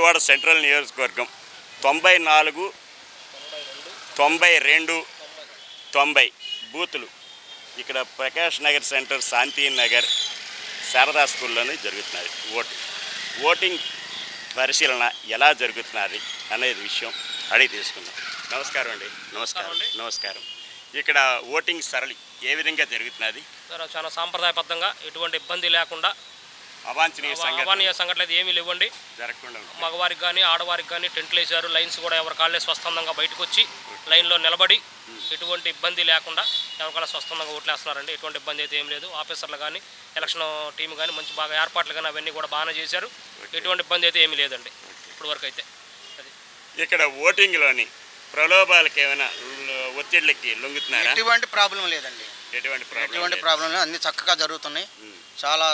Vijayawada central నియోజకవర్గం 94, 92, 90 బూతులు ఇక్కడ ప్రకాష్ నగర్ సెంటర్, శాంతి నగర్, శారదా స్కూల్లోనే జరుగుతున్నది ఓటింగ్ పరిశీలన ఎలా జరుగుతున్నది అనేది విషయం అడిగి తీసుకుందాం. నమస్కారం అండి. నమస్కారం. ఇక్కడ ఓటింగ్ సరళి ఏ విధంగా జరుగుతున్నది? చాలా సాంప్రదాయబద్ధంగా ఎటువంటి ఇబ్బంది లేకుండా అవాంఛనీయ సంఘటనలు ఏమీ లేవండి. జరగకుండా మగవారికి కానీ ఆడవారికి కానీ టెంట్లు వేసారు. లైన్స్ కూడా ఎవరి కాళ్ళే స్వస్థందంగా బయటకు వచ్చి లైన్లో నిలబడి ఎటువంటి ఇబ్బంది లేకుండా ఎవరికాల స్వస్థందంగా ఓట్లు వేస్తున్నారండి. ఎటువంటి ఇబ్బంది అయితే ఏం లేదు. ఆఫీసర్లు కానీ ఎలక్షన్ టీం కానీ మంచి బాగా ఏర్పాట్లు కానీ అవన్నీ కూడా బాగానే చేశారు. ఎటువంటి ఇబ్బంది అయితే ఏమీ లేదండి ఇప్పుడు వరకు అయితే. అది ఇక్కడ ఓటింగ్లోని ప్రలోభాలకి ఏమైనా ఒత్తిళ్ళకి లొంగుతున్నారా? ఎటువంటి ప్రాబ్లం లేదండి. ఎటువంటి ప్రాబ్లం లేదు. అన్ని చక్కగా జరుగుతున్నాయి. చాలా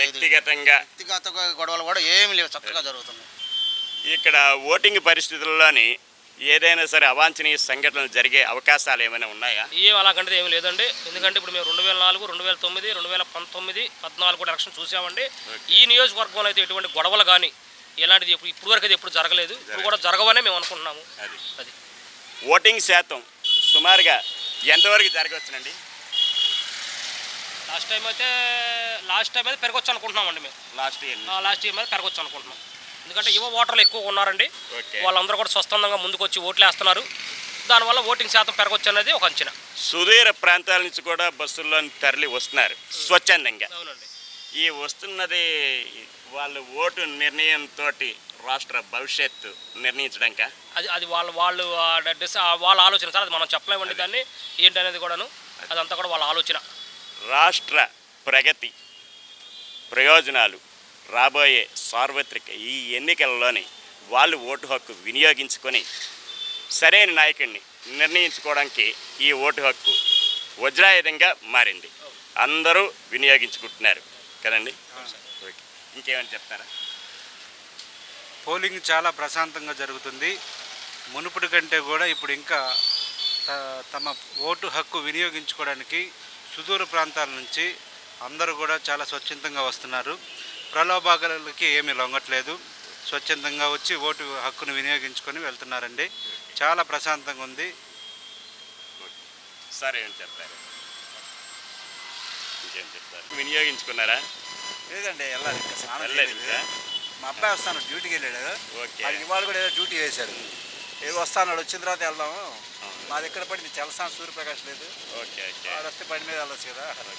వ్యక్తిగత గొడవలు కూడా ఏమి లేవు, చక్కగా జరుగుతున్నాయి. ఇక్కడ ఓటింగ్ పరిస్థితుల్లోని ఏదైనా సరే అవాంఛనీయ సంఘటనలు జరిగే అవకాశాలు ఏమైనా ఉన్నాయా? ఏం అలాగంటే ఏమి లేదండి. ఎందుకంటే ఇప్పుడు మేము 2004, 2009, 2019, 14 కూడా ఎలక్షన్ చూసామండి. ఈ నియోజకవర్గంలో అయితే ఎటువంటి గొడవలు కానీ ఇలాంటిది ఇప్పుడు వరకు అయితే ఎప్పుడు జరగలేదు. ఇప్పుడు కూడా జరగవనే మేము అనుకుంటున్నాము. అది ఓటింగ్ శాతం సుమారుగా ఎంతవరకు జరగవచ్చునండి? లాస్ట్ టైం అయితే పెరగొచ్చు అనుకుంటున్నామండి. మేము లాస్ట్ ఇయర్ మీద పెరగొచ్చు అనుకుంటున్నాం. ఎందుకంటే యువ ఓటర్లు ఎక్కువ ఉన్నారండి. వాళ్ళందరూ కూడా స్వచ్ఛందంగా ముందుకు వచ్చి ఓట్లు వేస్తున్నారు. దానివల్ల ఓటింగ్ శాతం పెరగొచ్చు అనేది ఒక అంచనా. సుదూర ప్రాంతాల నుంచి కూడా బస్సుల్లో తరలి వస్తున్నారు స్వచ్ఛందంగా. అవునండి. ఈ వస్తున్నది వాళ్ళు ఓటు నిర్ణయంతో రాష్ట్ర భవిష్యత్తు నిర్ణయించడానిక? అది వాళ్ళు వాళ్ళ ఆలోచన సార్. అది మనం చెప్పలేమండి దాన్ని ఏంటనేది కూడాను. అదంతా కూడా వాళ్ళ ఆలోచన. రాష్ట్ర ప్రగతి ప్రయోజనాలు రాబోయే సార్వత్రిక ఈ ఎన్నికల్లోని వాళ్ళు ఓటు హక్కు వినియోగించుకొని సరైన నాయకుడిని నిర్ణయించుకోవడానికి ఈ ఓటు హక్కు వజ్రాయుధంగా మారింది. అందరూ వినియోగించుకుంటున్నారు కదండి. ఇంకేమైనా చెప్తారా? పోలింగ్ చాలా ప్రశాంతంగా జరుగుతుంది. మునుపటి కంటే కూడా ఇప్పుడు ఇంకా తమ ఓటు హక్కు వినియోగించుకోవడానికి సుదూర ప్రాంతాల నుంచి అందరూ కూడా చాలా స్వచ్ఛందంగా వస్తున్నారు. ప్రలోభాలకి ఏమీ లొంగట్లేదు. స్వచ్ఛందంగా వచ్చి ఓటు హక్కును వినియోగించుకొని వెళ్తున్నారండి. చాలా ప్రశాంతంగా ఉంది. సరే ఏం చెప్తారు? ఇంకేం చెప్తారు? వినియోగించుకున్నారా? లేదండి, వెళ్ళలేదు. మా అబ్బాయి వస్తాను, డ్యూటీకి వెళ్ళాడు. ఇవాళ కూడా ఏదో డ్యూటీ వేశాడు. ఏదో వస్తాను, వచ్చిన తర్వాత వెళ్దాము. మా దగ్గర పడింది చలసాని సూర్యప్రకాష్ లేదు. ఓకే వాడు వస్తే బండి మీద వెళ్ళచ్చు కదా. అది